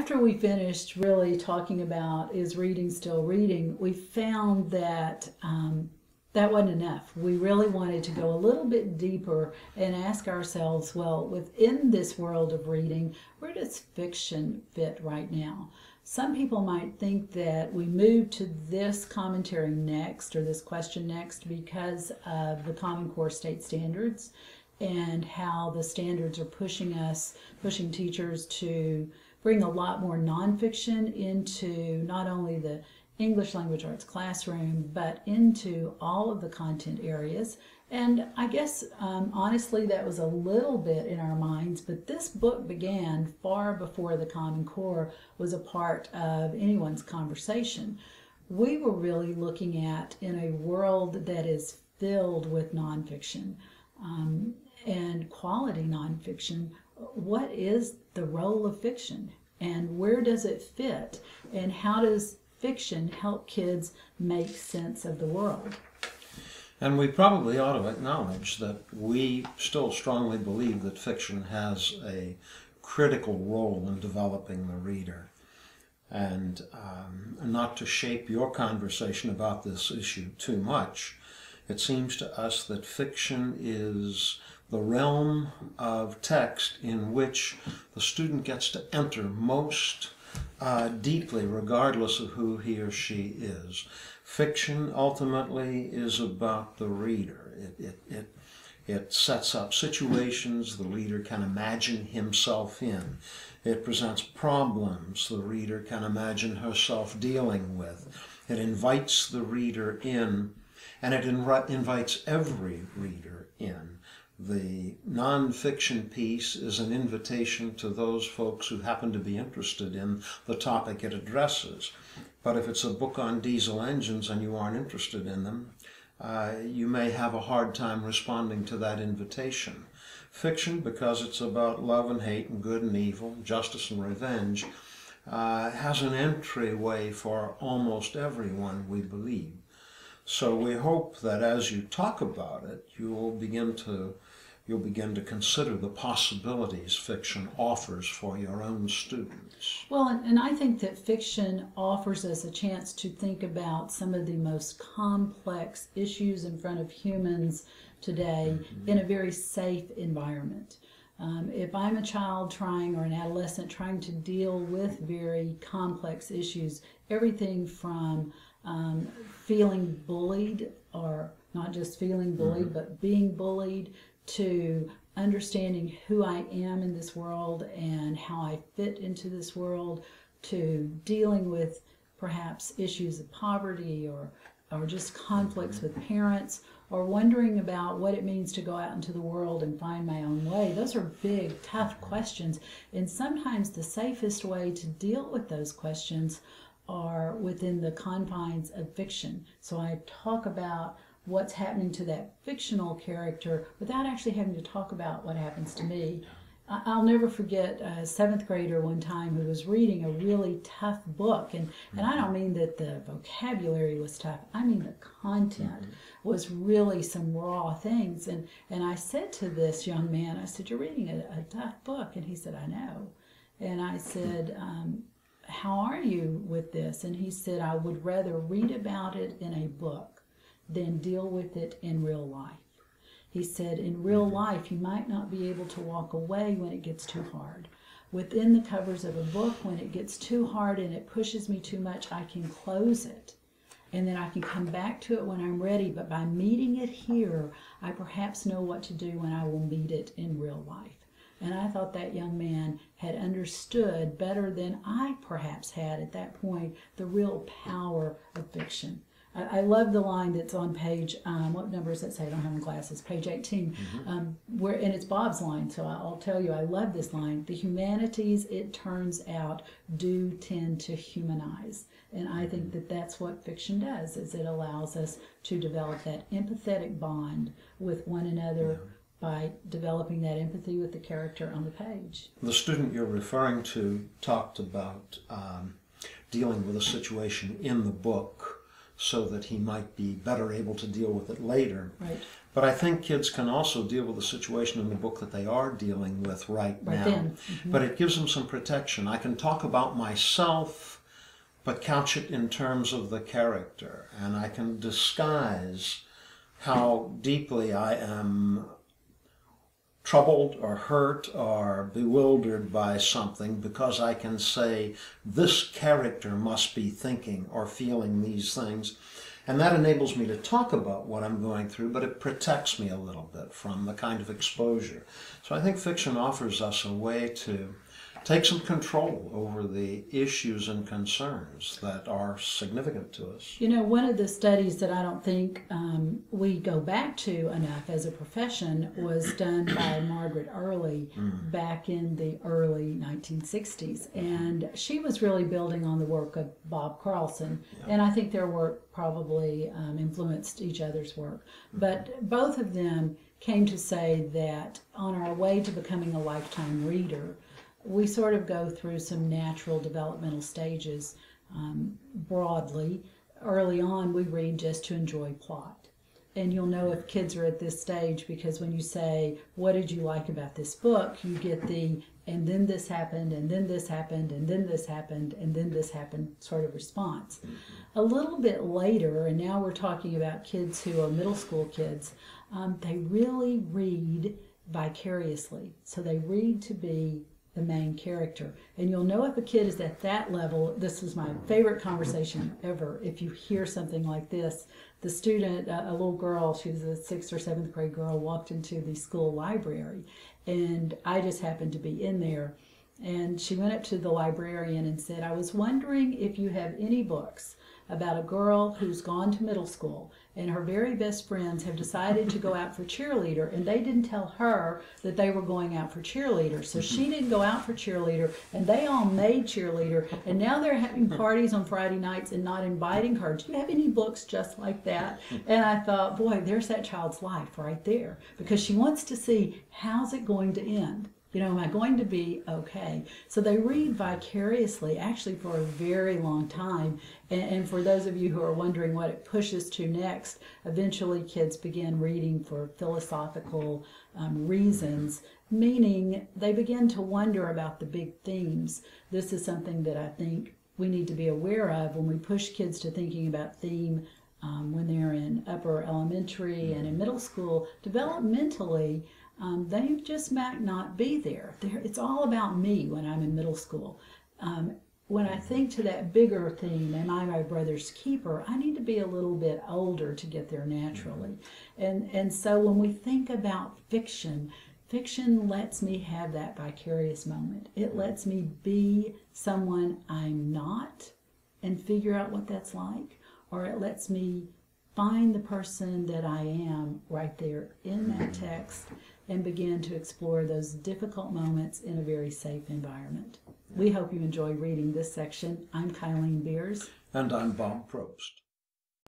after we finished really talking about is reading still reading, we found that that wasn't enough. We really wanted to go a little bit deeper and ask ourselves, well, within this world of reading, where does fiction fit right now? Some people might think that we moved to this commentary next, or this question next, because of the Common Core state standards and how the standards are pushing teachers to bring a lot more nonfiction into not only the English language arts classroom, but into all of the content areas. And I guess, honestly, that was a little bit in our minds, but this book began far before the Common Core was a part of anyone's conversation. We were really looking at in a world that is filled with nonfiction and quality nonfiction, what is the role of fiction and where does it fit, and how does fiction help kids make sense of the world? And we probably ought to acknowledge that we still strongly believe that fiction has a critical role in developing the reader. And not to shape your conversation about this issue too much, it seems to us that fiction is the realm of text in which the student gets to enter most deeply, regardless of who he or she is. Fiction ultimately is about the reader. It sets up situations the reader can imagine himself in. It presents problems the reader can imagine herself dealing with. It invites the reader in, and it invites every reader in. The nonfiction piece is an invitation to those folks who happen to be interested in the topic it addresses. But if it's a book on diesel engines and you aren't interested in them, you may have a hard time responding to that invitation. Fiction, because it's about love and hate and good and evil, justice and revenge, has an entryway for almost everyone, we believe. So we hope that as you talk about it, you'll begin to consider the possibilities fiction offers for your own students. Well, and I think that fiction offers us a chance to think about some of the most complex issues in front of humans today in a very safe environment. If I'm a child or an adolescent trying to deal with very complex issues, everything from feeling bullied, or not just feeling bullied, but being bullied, to understanding who I am in this world and how I fit into this world, to dealing with perhaps issues of poverty or just conflicts with parents, or wondering about what it means to go out into the world and find my own way. Those are big, tough questions, and sometimes the safest way to deal with those questions are within the confines of fiction. So I talk about what's happening to that fictional character without actually having to talk about what happens to me. I'll never forget a seventh grader one time who was reading a really tough book, and I don't mean that the vocabulary was tough, I mean the content was really some raw things, and I said to this young man, I said, "You're reading a tough book," and he said, "I know." And I said, "How are you with this?" And he said, "I would rather read about it in a book than deal with it in real life." He said, in real life, you might not be able to walk away when it gets too hard. Within the covers of a book, when it gets too hard and it pushes me too much, I can close it. And then I can come back to it when I'm ready. But by meeting it here, I perhaps know what to do when I will meet it in real life. And I thought that young man had understood better than I perhaps had at that point the real power of fiction. I love the line that's on page, what number does it say? I don't have my glasses. Page 18. And it's Bob's line, so I'll tell you, I love this line. The humanities, it turns out, do tend to humanize. And I think that that's what fiction does, is it allows us to develop that empathetic bond with one another by developing that empathy with the character on the page. The student you're referring to talked about dealing with a situation in the book so that he might be better able to deal with it later. Right. But I think kids can also deal with the situation in the book that they are dealing with right now. Then. Mm-hmm. But it gives them some protection. I can talk about myself, but couch it in terms of the character. And I can disguise how deeply I am troubled or hurt or bewildered by something, because I can say, this character must be thinking or feeling these things. And that enables me to talk about what I'm going through, but it protects me a little bit from the kind of exposure. So I think fiction offers us a way to take some control over the issues and concerns that are significant to us. You know, one of the studies that I don't think we go back to enough as a profession was done by Margaret Earley back in the early 1960s. And she was really building on the work of Bob Carlson. Yeah. And I think their work probably influenced each other's work. But both of them came to say that on our way to becoming a lifetime reader, we sort of go through some natural developmental stages broadly. Early on, we read just to enjoy plot. And you'll know if kids are at this stage because when you say, what did you like about this book, you get the, and then this happened, and then this happened, and then this happened, and then this happened sort of response. A little bit later, and now we're talking about kids who are middle school kids, they really read vicariously. So they read to be the main character. And you'll know if a kid is at that level. This was my favorite conversation ever. If you hear something like this, the student, a little girl, she was a 6th or 7th grade girl, walked into the school library, and I just happened to be in there. And she went up to the librarian and said, I was wondering if you have any books about a girl who's gone to middle school and her very best friends have decided to go out for cheerleader, and they didn't tell her that they were going out for cheerleader. So she didn't go out for cheerleader, and they all made cheerleader, and now they're having parties on Friday nights and not inviting her. Do you have any books just like that? And I thought, boy, there's that child's life right there, because she wants to see, how's it going to end? You know, am I going to be okay? So they read vicariously, actually, for a very long time. And for those of you who are wondering what it pushes to next, eventually kids begin reading for philosophical reasons, meaning they begin to wonder about the big themes. This is something that I think we need to be aware of when we push kids to thinking about theme when they're in upper elementary and in middle school. Developmentally, they just might not be there. It's all about me when I'm in middle school. When I think to that bigger theme, am I my brother's keeper, I need to be a little bit older to get there naturally. And so when we think about fiction, fiction lets me have that vicarious moment. It lets me be someone I'm not and figure out what that's like, or it lets me find the person that I am right there in that text and begin to explore those difficult moments in a very safe environment. We hope you enjoy reading this section. I'm Kylene Beers. And I'm Bob Probst.